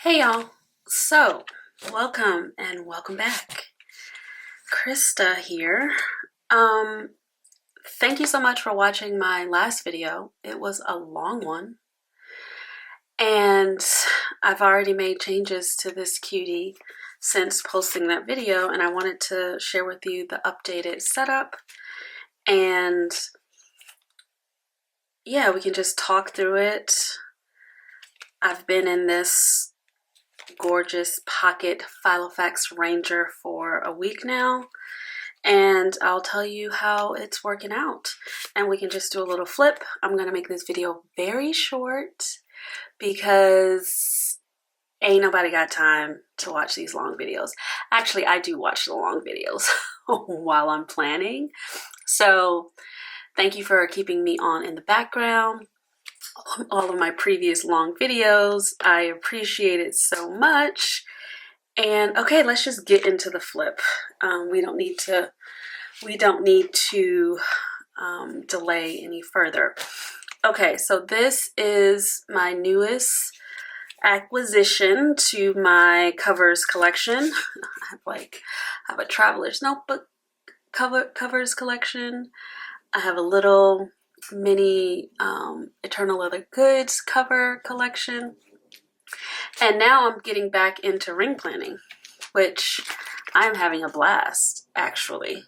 Hey y'all, so welcome and welcome back. Krista here. Thank you so much for watching my last video. It was a long one and I've already made changes to this cutie since posting that video, and I wanted to share with you the updated setup, and yeah, we can just talk through it. I've been in this gorgeous pocket Filofax Ranger for a week now, and I'll tell you how it's working out, and we can just do a little flip. I'm gonna make this video very short because ain't nobody got time to watch these long videos. Actually, I do watch the long videos while I'm planning, so thank you for keeping me on in the background. All of my previous long videos, I appreciate it so much. And okay, let's just get into the flip. We don't need to delay any further. Okay, so this is my newest acquisition to my covers collection. I have a traveler's notebook covers collection. I have a little mini Eternal Leather Goods cover collection. And now I'm getting back into ring planning, which I'm having a blast, actually.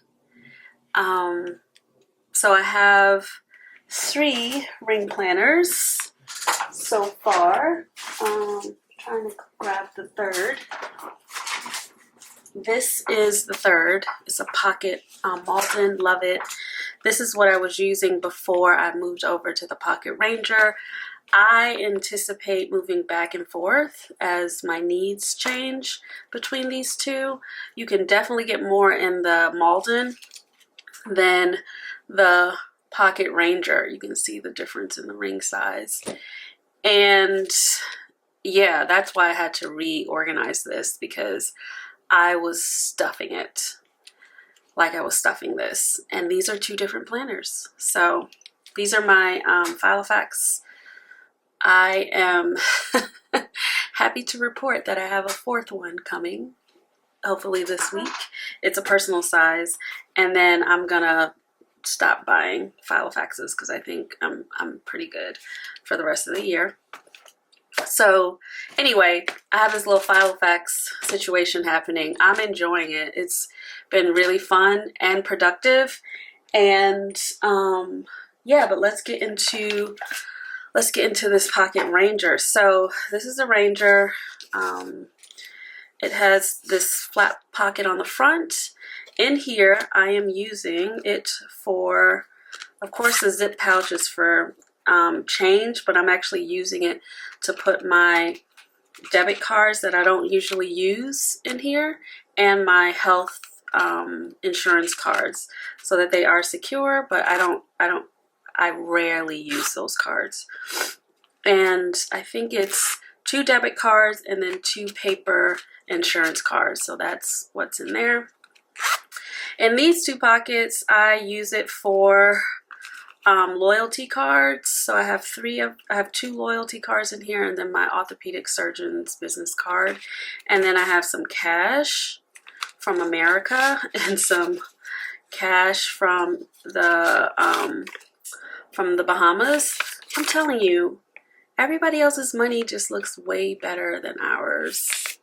So I have 3 ring planners so far. Trying to grab the third. This is the third. It's a pocket Malden. Love it. This is what I was using before I moved over to the Pocket Ranger. I anticipate moving back and forth as my needs change between these two. You can definitely get more in the Malden than the Pocket Ranger. You can see the difference in the ring size. And yeah, that's why I had to reorganize this, because I was stuffing it like I was stuffing this. And these are 2 different planners. So these are my Filofax. I am happy to report that I have a 4th one coming, hopefully this week. It's a personal size, and then I'm gonna stop buying Filofaxes because I think I'm pretty good for the rest of the year. So anyway, I have this little Filofax situation happening. I'm enjoying it. It's been really fun and productive, and yeah, but let's get into this Pocket Ranger. So this is a Ranger. It has this flat pocket on the front. In here, I am using it for, of course, the zip pouch is for change, but I'm actually using it to put my debit cards that I don't usually use in here, and my health insurance cards, so that they are secure, but I rarely use those cards. And I think it's 2 debit cards and then 2 paper insurance cards. So that's what's in there. In these 2 pockets, I use it for loyalty cards. So I have 2 loyalty cards in here, and then my orthopedic surgeon's business card. And then I have some cash from America and some cash from the Bahamas. I'm telling you, everybody else's money just looks way better than ours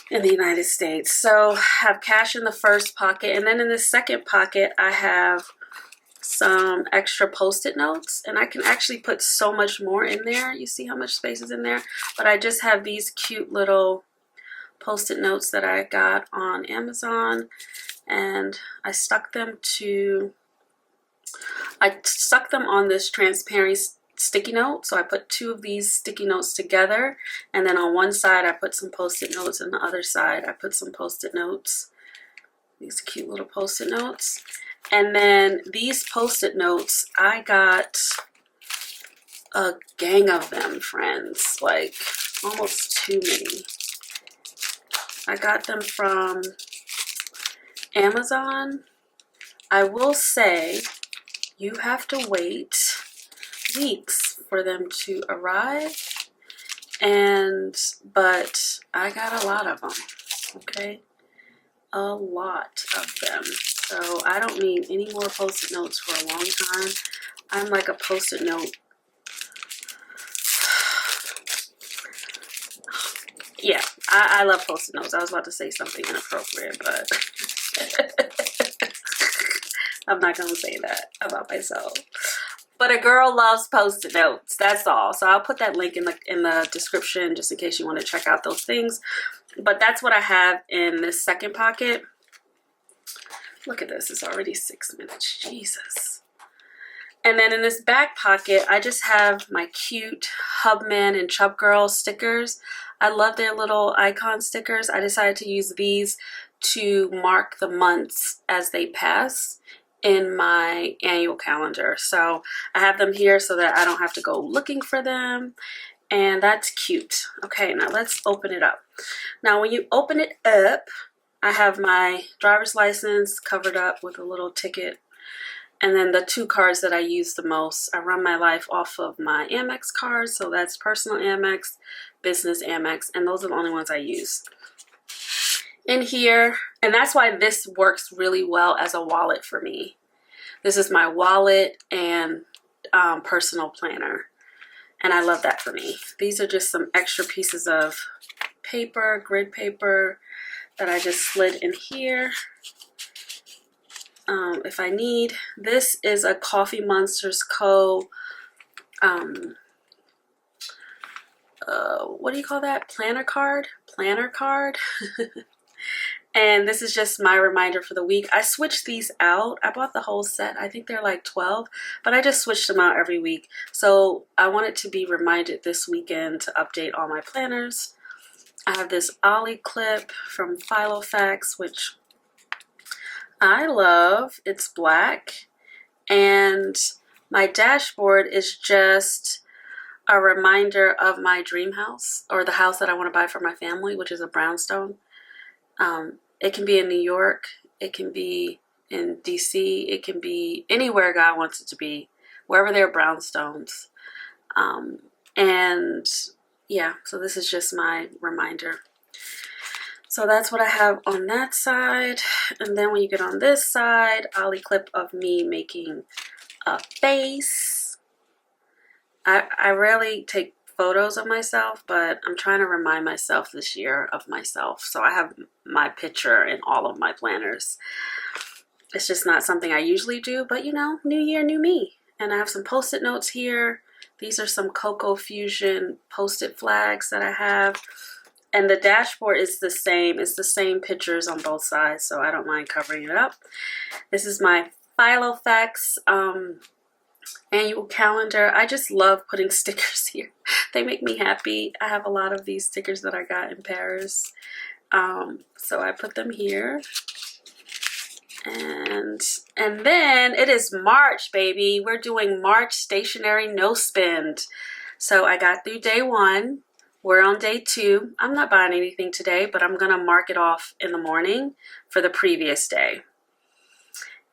in the United States. So I have cash in the first pocket, and then in the second pocket I have some extra Post-it notes, and I can actually put so much more in there. You see how much space is in there? But I just have these cute little Post-it notes that I got on Amazon, and I stuck them on this transparent sticky note. So I put 2 of these sticky notes together, and then on one side I put some Post-it notes, and the other side I put some Post-it notes, these cute little Post-it notes. And then these Post-it notes, I got a gang of them, friends, like almost too many. I got them from Amazon. I will say you have to wait weeks for them to arrive, and but I got a lot of them, okay? A lot of them. So I don't need any more Post-it notes for a long time. I'm like a Post-it note. Yeah, I love Post-it notes. I was about to say something inappropriate, but I'm not going to say that about myself. But a girl loves Post-it notes. That's all. So I'll put that link in the description just in case you want to check out those things. But that's what I have in this second pocket. Look at this. It's already 6 minutes. Jesus. And then in this back pocket, I just have my cute Hubman and Chub Girl stickers. I love their little icon stickers. I decided to use these to mark the months as they pass in my annual calendar. So I have them here so that I don't have to go looking for them. And that's cute. Okay, now let's open it up. Now when you open it up, I have my driver's license covered up with a little ticket. And then the 2 cards that I use the most. I run my life off of my Amex cards. So that's personal Amex, business Amex, and those are the only ones I use. In here, and that's why this works really well as a wallet for me. This is my wallet and personal planner. And I love that for me. These are just some extra pieces of paper, grid paper, that I just slid in here. If I need. This is a Coffee Monsters Co. What do you call that? Planner card? Planner card. And this is just my reminder for the week. I switched these out. I bought the whole set. I think they're like 12, but I just switched them out every week. So I wanted to be reminded this weekend to update all my planners. I have this Ollie clip from Filofax, which I love. It's black, and my dashboard is just a reminder of my dream house, or the house that I want to buy for my family, which is a brownstone. It can be in New York, it can be in DC, it can be anywhere God wants it to be, wherever there are brownstones. And yeah, so this is just my reminder. So that's what I have on that side. And then when you get on this side, Ollie clip of me making a face. I rarely take photos of myself, but I'm trying to remind myself this year of myself. So I have my picture in all of my planners. It's just not something I usually do, but you know, new year, new me. And I have some Post-it notes here. These are some Cocoa Fusion Post-it flags that I have. And the dashboard is the same. It's the same pictures on both sides, so I don't mind covering it up. This is my Filofax annual calendar. I just love putting stickers here. They make me happy. I have a lot of these stickers that I got in Paris. So I put them here. And then it is March, baby. We're doing March stationery no spend. So I got through day 1. We're on day 2. I'm not buying anything today, but I'm going to mark it off in the morning for the previous day.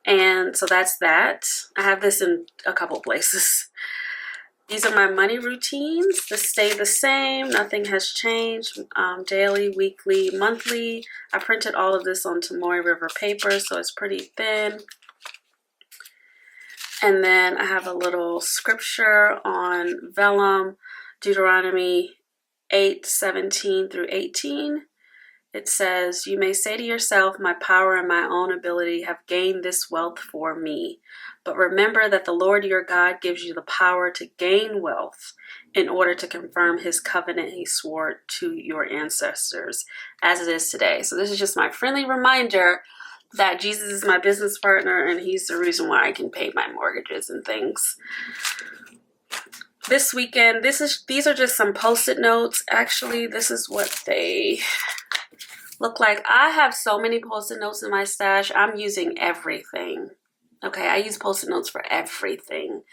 And so that's that. I have this in a couple places. These are my money routines. They stay the same. Nothing has changed. Daily, weekly, monthly. I printed all of this on Tomoe River paper, so it's pretty thin. And then I have a little scripture on vellum, Deuteronomy 8:17 through 18. It says, "You may say to yourself, my power and my own ability have gained this wealth for me. But remember that the Lord your God gives you the power to gain wealth in order to confirm his covenant he swore to your ancestors, as it is today." So this is just my friendly reminder that Jesus is my business partner and he's the reason why I can pay my mortgages and things. This weekend, these are just some Post-it notes. Actually, this is what they look like. I have so many Post-it notes in my stash. I'm using everything. Okay, I use Post-it notes for everything.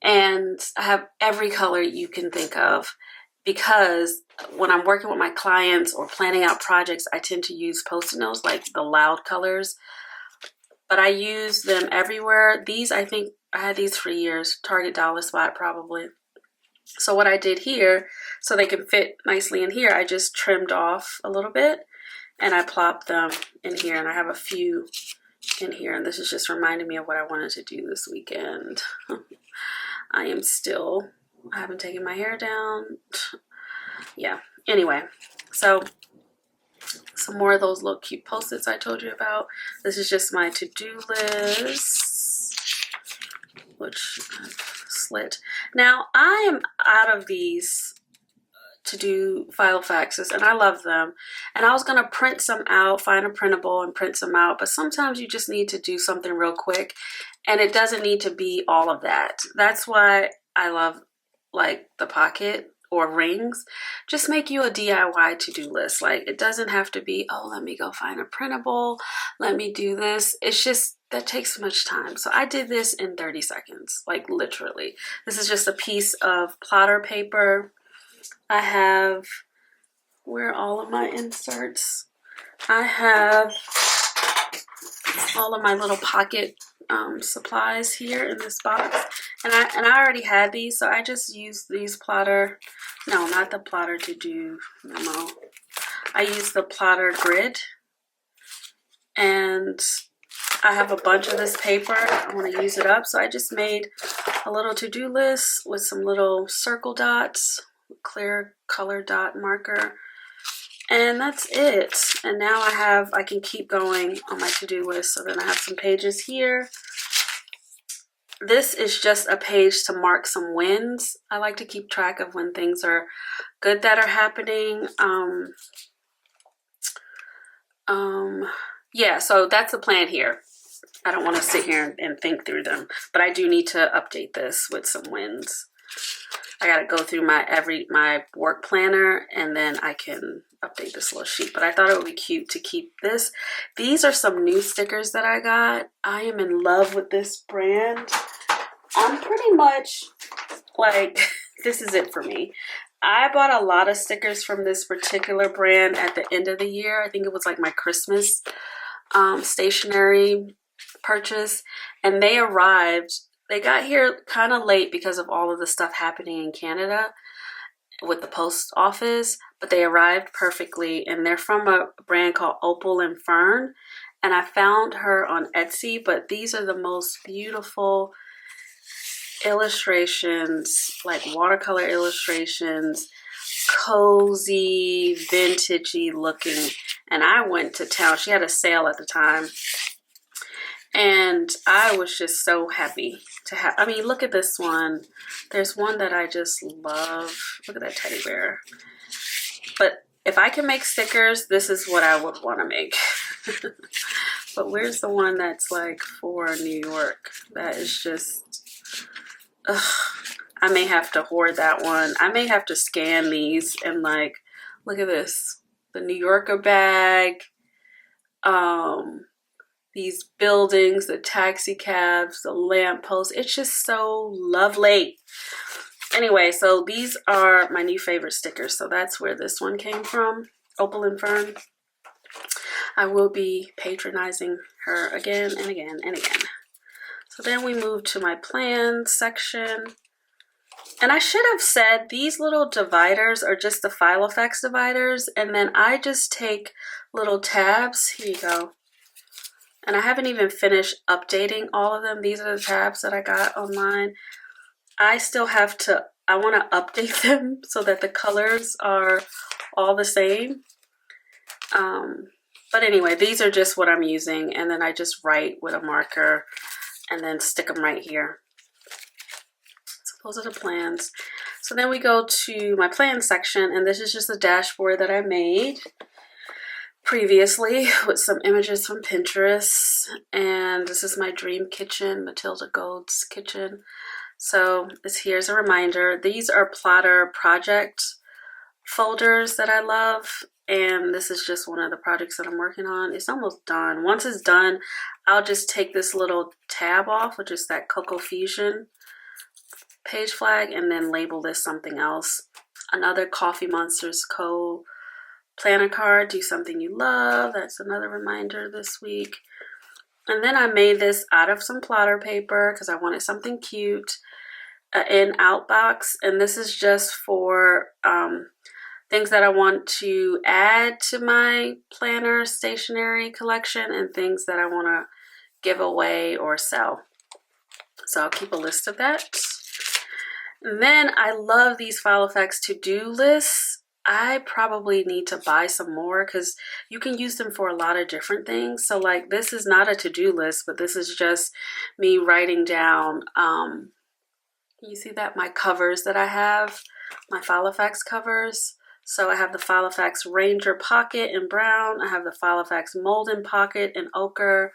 And I have every color you can think of because when I'm working with my clients or planning out projects, I tend to use Post-it notes, like the loud colors. But I use them everywhere. These, I think, I had these for years. Target Dollar Spot, probably. So what I did here, so they can fit nicely in here, I just trimmed off a little bit and I plopped them in here, and I have a few in here, and this is just reminding me of what I wanted to do this weekend. I haven't taken my hair down. Yeah, anyway, so some more of those little cute post-its I told you about. This is just my to-do list, which I've slit. Now, I am out of these to-do Filofaxes, and I love them. And I was going to print some out, find a printable and print some out, but sometimes you just need to do something real quick, and it doesn't need to be all of that. That's why I love like the pocket or rings. Just make you a DIY to-do list. Like, it doesn't have to be, oh, let me go find a printable, let me do this. It's just, that takes so much time. So I did this in 30 seconds, like literally. This is just a piece of plotter paper. I have, where are all of my inserts? I have all of my little pocket supplies here in this box, and I already had these, so I just used these plotter, no, not the plotter to do memo. I used the plotter grid, and I have a bunch of this paper. I want to use it up, so I just made a little to-do list with some little circle dots, clear color dot marker, and that's it. And now I can keep going on my to-do list. So then I have some pages here. This is just a page to mark some wins. I like to keep track of when things are good that are happening. Yeah, so that's the plan here. I don't want to sit here and think through them, but I do need to update this with some wins. I got to go through my work planner, and then I can update this little sheet. But I thought it would be cute to keep this. These are some new stickers that I got. I am in love with this brand. I'm pretty much like, this is it for me. I bought a lot of stickers from this particular brand at the end of the year. I think it was like my Christmas stationery purchase, and they arrived. They got here kind of late because of all of the stuff happening in Canada with the post office, but they arrived perfectly, and they're from a brand called Opal and Fern, and I found her on Etsy. But these are the most beautiful illustrations, like watercolor illustrations, cozy, vintagey looking, and I went to town. She had a sale at the time, and I was just so happy to have. I mean, look at this one. There's one that I just love. Look at that teddy bear. But if I can make stickers, this is what I would want to make. But where's the one that's like for New York? That is just, ugh. I may have to hoard that one. I may have to scan these and like, look at this. The New Yorker bag. These buildings, the taxi cabs, the lampposts. It's just so lovely. Anyway, so these are my new favorite stickers. So that's where this one came from, Opal and Fern. I will be patronizing her again and again and again. So then we move to my plans section. And I should have said these little dividers are just the Filofax dividers. And then I just take little tabs. Here you go. And I haven't even finished updating all of them. These are the tabs that I got online. I still have to, I want to update them so that the colors are all the same. But anyway, these are just what I'm using. And then I just write with a marker and then stick them right here. So those are the plans. So then we go to my plans section, and this is just a dashboard that I made previously with some images from Pinterest. And this is my dream kitchen, Matilda Gold's kitchen. So here's a reminder. These are plotter project folders that I love, and this is just one of the projects that I'm working on. It's almost done. Once it's done, I'll just take this little tab off, which is that Cocoa Fusion page flag, and then label this something else. Another Coffee Monsters Co. planner card, do something you love. That's another reminder this week. And then I made this out of some plotter paper because I wanted something cute. an in-out box, and this is just for things that I want to add to my planner stationery collection and things that I want to give away or sell. So I'll keep a list of that. And then I love these Filofax to-do lists. I probably need to buy some more because you can use them for a lot of different things. So like this is not a to-do list, but this is just me writing down, you see that? My covers that I have, my Filofax covers. So I have the Filofax Ranger Pocket in brown. I have the Filofax Malden Pocket in ochre.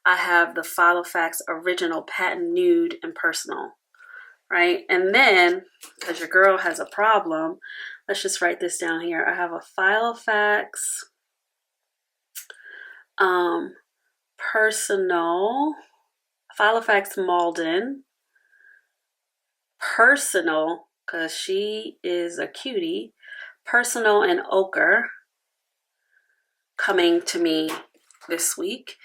I have the Filofax Original Patent Nude and Personal, right? And then, because your girl has a problem, let's just write this down here. I have a Filofax Personal, Filofax Malden Personal, because she is a cutie, Personal and ochre coming to me this week.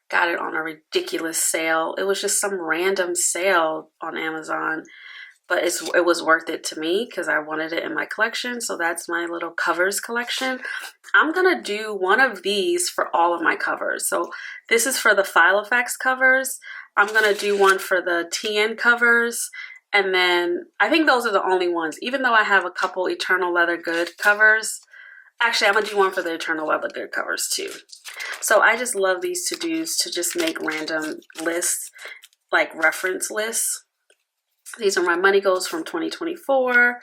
Got it on a ridiculous sale. It was just some random sale on Amazon, but it was worth it to me because I wanted it in my collection. So that's my little covers collection. I'm gonna do one of these for all of my covers. So this is for the Filofax covers. I'm gonna do one for the TN covers. And then I think those are the only ones, even though I have a couple Eternal Leather Good covers. Actually, I'm gonna do one for the Eternal Leather Good covers too. So I just love these to-dos to just make random lists, like reference lists. These are my money goals from 2024.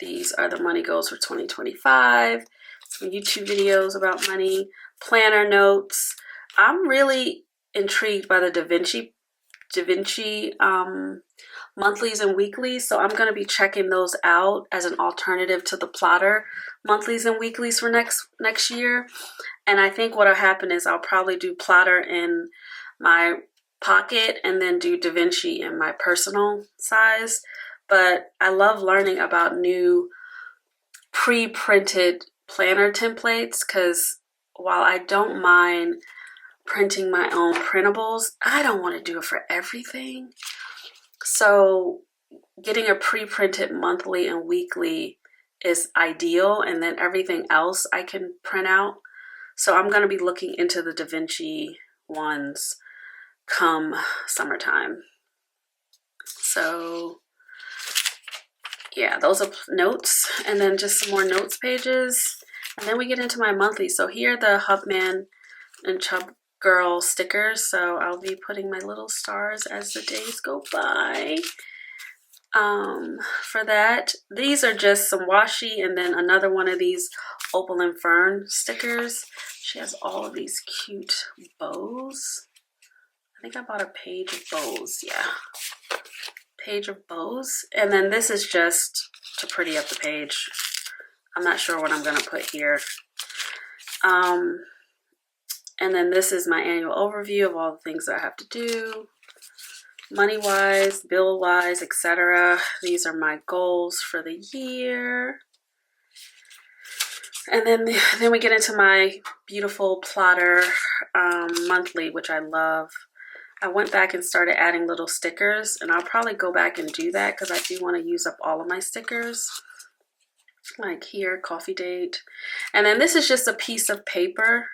These are the money goals for 2025. Some YouTube videos about money, planner notes. I'm really intrigued by the Da Vinci monthlies and weeklies, so I'm going to be checking those out as an alternative to the Plotter monthlies and weeklies for next year. And I think what'll happen is I'll probably do Plotter in my pocket and then do Da Vinci in my personal size. But I love learning about new pre-printed planner templates because while I don't mind printing my own printables, I don't want to do it for everything. So getting a pre-printed monthly and weekly is ideal, and then everything else I can print out. So I'm going to be looking into the Da Vinci ones come summertime. So yeah, those are notes, and then just some more notes pages, and then we get into my monthly. So here are the Hubman and Chub Girl stickers, so I'll be putting my little stars as the days go by. For that, these are just some washi, and then another one of these Opal and Fern stickers. She has all of these cute bows. I think I bought a page of bows, yeah. Page of bows. And then this is just to pretty up the page. I'm not sure what I'm gonna put here. And then this is my annual overview of all the things that I have to do, money-wise, bill-wise, etc. These are my goals for the year. And then we get into my beautiful Plotter monthly, which I love. I went back and started adding little stickers, and I'll probably go back and do that because I do want to use up all of my stickers. Like here, coffee date. And then this is just a piece of paper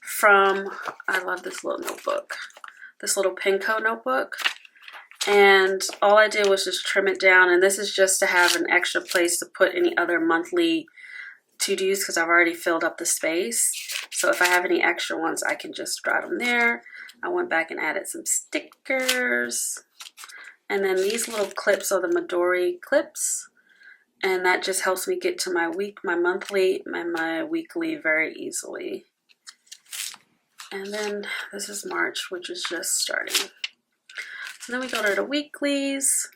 from, I love this little notebook, this little Pinko notebook. And all I did was just trim it down, and this is just to have an extra place to put any other monthly to-dos because I've already filled up the space. So if I have any extra ones, I can just drop them there. I went back and added some stickers. And then these little clips are the Midori clips. And that just helps me get to my monthly, and my weekly very easily. And then this is March, which is just starting. So then we go to the weeklies.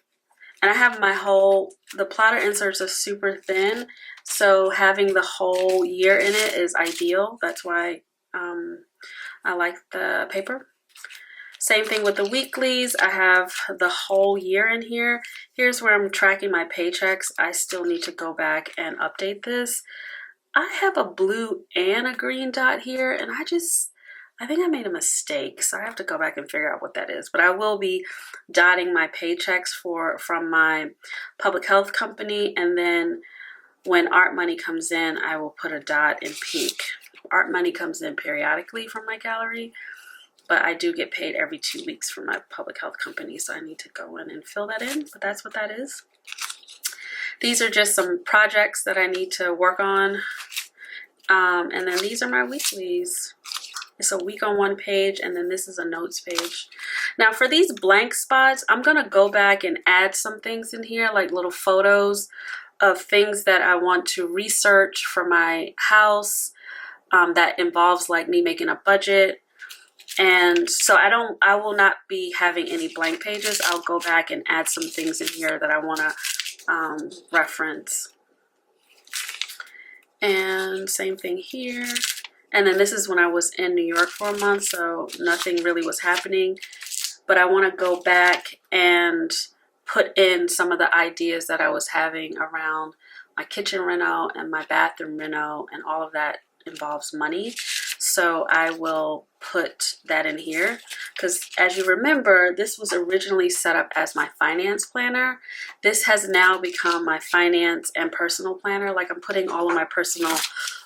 And I have the Plotter inserts are super thin. So having the whole year in it is ideal. That's why I like the paper. Same thing with the weeklies. I have the whole year in here. Here's where I'm tracking my paychecks. I still need to go back and update this. I have a blue and a green dot here, and I I think I made a mistake, so I have to go back and figure out what that is. But I will be dotting my paychecks from my public health company, and then when art money comes in, I will put a dot in pink. Art money comes in periodically from my gallery, but I do get paid every 2 weeks from my public health company, so I need to go in and fill that in, but that's what that is. These are just some projects that I need to work on. And then these are my weeklies. It's a week on one page, and then this is a notes page. Now for these blank spots, I'm gonna go back and add some things in here, like little photos of things that I want to research for my house, that involves like me making a budget. And so I will not be having any blank pages. I'll go back and add some things in here that I wanna reference. And same thing here. And then this is when I was in New York for a month, so nothing really was happening. But I want to go back and put in some of the ideas that I was having around my kitchen reno and my bathroom reno, and all of that involves money. So I will put that in here, because as you remember, this was originally set up as my finance planner. This has now become my finance and personal planner. Like, I'm putting all of my personal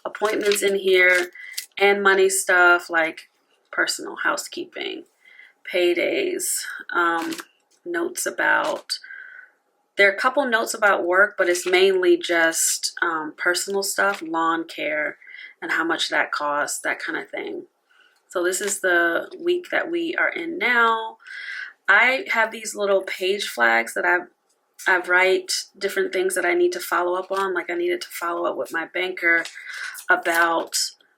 appointments in here, and money stuff like personal housekeeping, paydays, notes about, there are a couple notes about work, but it's mainly just personal stuff, lawn care, and how much that costs, that kind of thing. So this is the week that we are in now. I have these little page flags that I write different things that I need to follow up on. Like, I needed to follow up with my banker about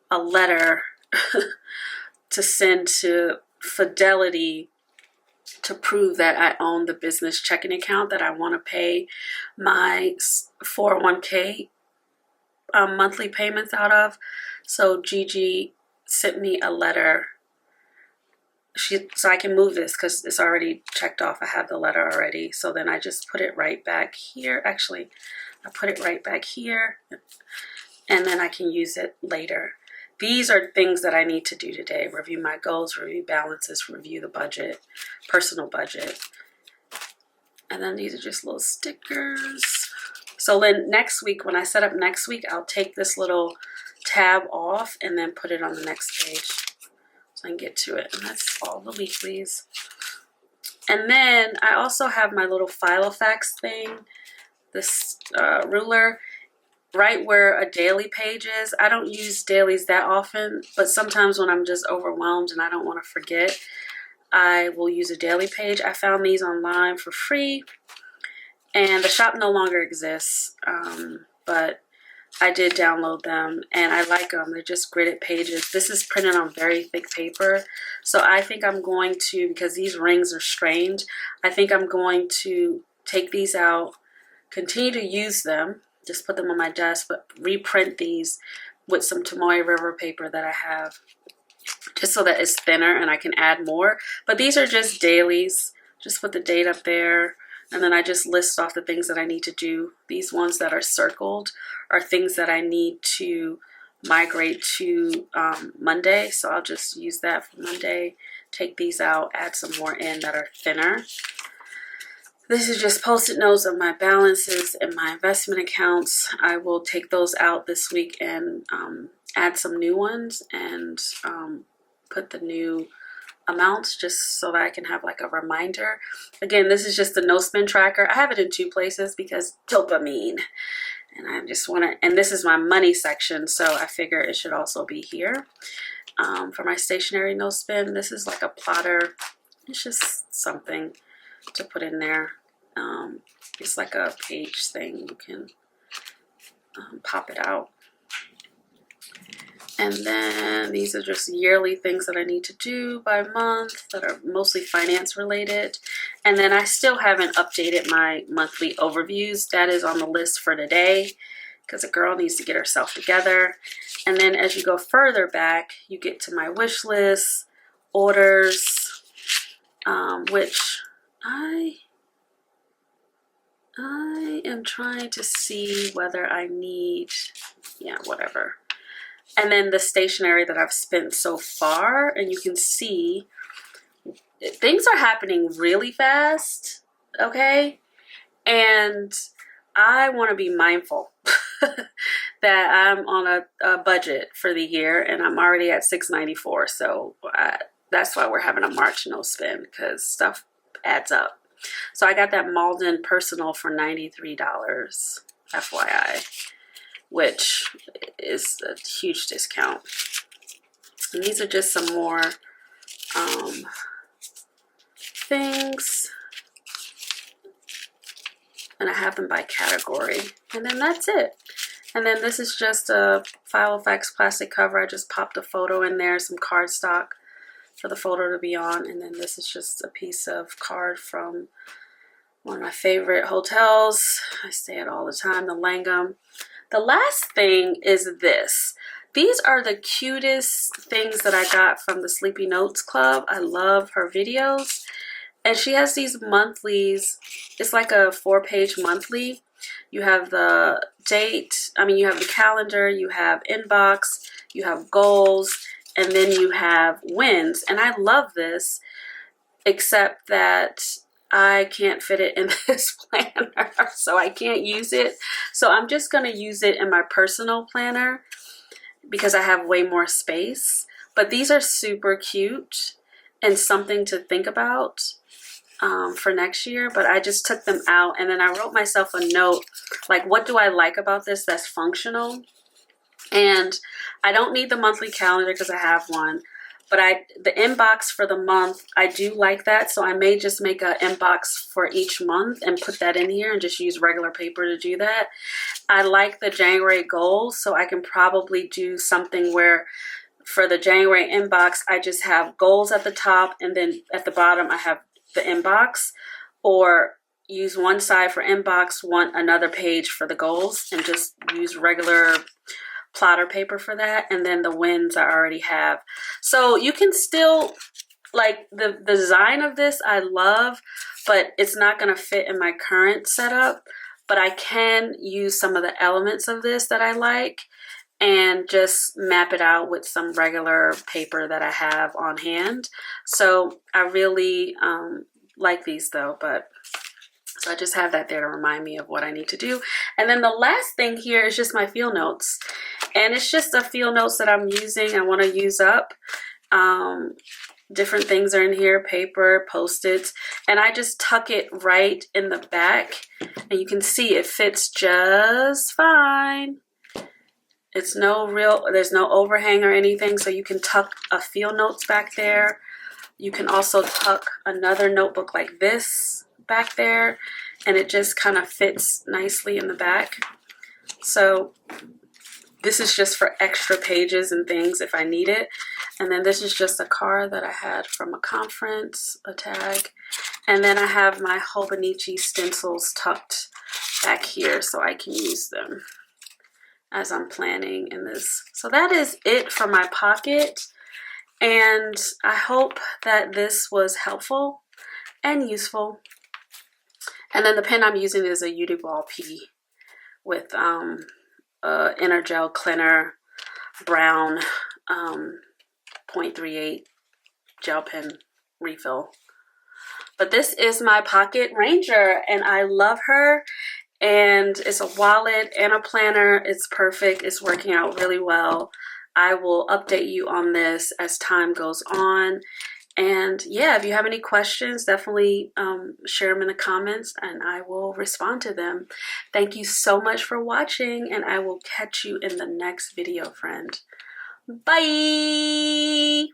a letter to send to Fidelity to prove that I own the business checking account that I want to pay my 401k monthly payments out of. So Gigi sent me a letter. So I can move this because it's already checked off. I have the letter already. So then I just put it right back here. Actually, I put it right back here, and then I can use it later. These are things that I need to do today. Review my goals, review balances, review the budget, personal budget. And then these are just little stickers. So then next week, when I set up next week, I'll take this little tab off and then put it on the next page so I can get to it. And that's all the weeklies. And then I also have my little Filofax thing, this ruler, right where a daily page is. I don't use dailies that often, but sometimes when I'm just overwhelmed and I don't want to forget, I will use a daily page. I found these online for free, and the shop no longer exists, but I did download them, and I like them. They're just gridded pages. This is printed on very thick paper, so I think I'm going to, because these rings are strange, I think I'm going to take these out, continue to use them, just put them on my desk, but reprint these with some Tomoe River paper that I have, just so that it's thinner and I can add more. But these are just dailies. Just put the date up there, and then I just list off the things that I need to do. These ones that are circled are things that I need to migrate to Monday, so I'll just use that for Monday. Take these out, add some more in that are thinner. This is just post-it notes of my balances and my investment accounts. I will take those out this week and add some new ones and put the new amounts just so that I can have like a reminder. Again, this is just the no spend tracker. I have it in 2 places because dopamine. And I just want to, and this is my money section, so I figure it should also be here. For my stationery no spend, this is like a plotter. It's just something to put in there. It's like a page thing. You can pop it out. And then these are just yearly things that I need to do by month that are mostly finance related. And then I still haven't updated my monthly overviews. That is on the list for today because a girl needs to get herself together. And then as you go further back, you get to my wish list, orders, which I am trying to see whether I need, yeah, whatever. and then the stationery that I've spent so far. And you can see things are happening really fast, okay? And I want to be mindful that I'm on a budget for the year, and I'm already at $6.94. So that's why we're having a March no spend, because stuff adds up. So I got that Malden Personal for $93, FYI, which is a huge discount. And these are just some more things, and I have them by category, and then that's it. And then this is just a Filofax plastic cover. I just popped a photo in there, some cardstock for the photo to be on, and then this is just a piece of card from one of my favorite hotels. I stay at all the time, the Langham. The last thing is this. These are the cutest things that I got from the Sleepy Notes Club. I love her videos. And she has these monthlies. It's like a 4-page monthly. You have the date, you have the calendar, you have inbox, you have goals, and then you have wins. And I love this, except that I can't fit it in this planner, so I can't use it. So I'm just going to use it in my personal planner because I have way more space. But these are super cute and something to think about for next year. But I just took them out, and then I wrote myself a note, like, what do I like about this that's functional? And I don't need the monthly calendar because I have one. But the inbox for the month, I do like that. So I may just make an inbox for each month and put that in here and just use regular paper to do that. I like the January goals, so I can probably do something where for the January inbox, I just have goals at the top, and then at the bottom I have the inbox, or use one side for inbox, another page for the goals, and just use regular plotter paper for that. And then the wins I already have. So you can still, like, the design of this I love, but it's not going to fit in my current setup. But I can use some of the elements of this that I like and just map it out with some regular paper that I have on hand. So I really like these though, but so I just have that there to remind me of what I need to do. And then the last thing here is just my field notes. And it's just a field notes that I'm using. I want to use up. Different things are in here, paper, Post-its, and I just tuck it right in the back, and you can see it fits just fine. There's no overhang or anything, so you can tuck a field notes back there. You can also tuck another notebook like this back there, and it just kind of fits nicely in the back. So this is just for extra pages and things if I need it. And then this is just a card that I had from a conference, a tag. And then I have my Hobonichi stencils tucked back here so I can use them as I'm planning in this. So that is it for my pocket. And I hope that this was helpful and useful. And then the pen I'm using is a Ball P with Inner Gel Cleaner brown 0.38 gel pen refill. But this is my Pocket Ranger, and I love her. And it's a wallet and a planner. It's perfect. It's working out really well. I will update you on this as time goes on. And yeah, if you have any questions, definitely share them in the comments and I will respond to them. Thank you so much for watching, and I will catch you in the next video, friend. Bye!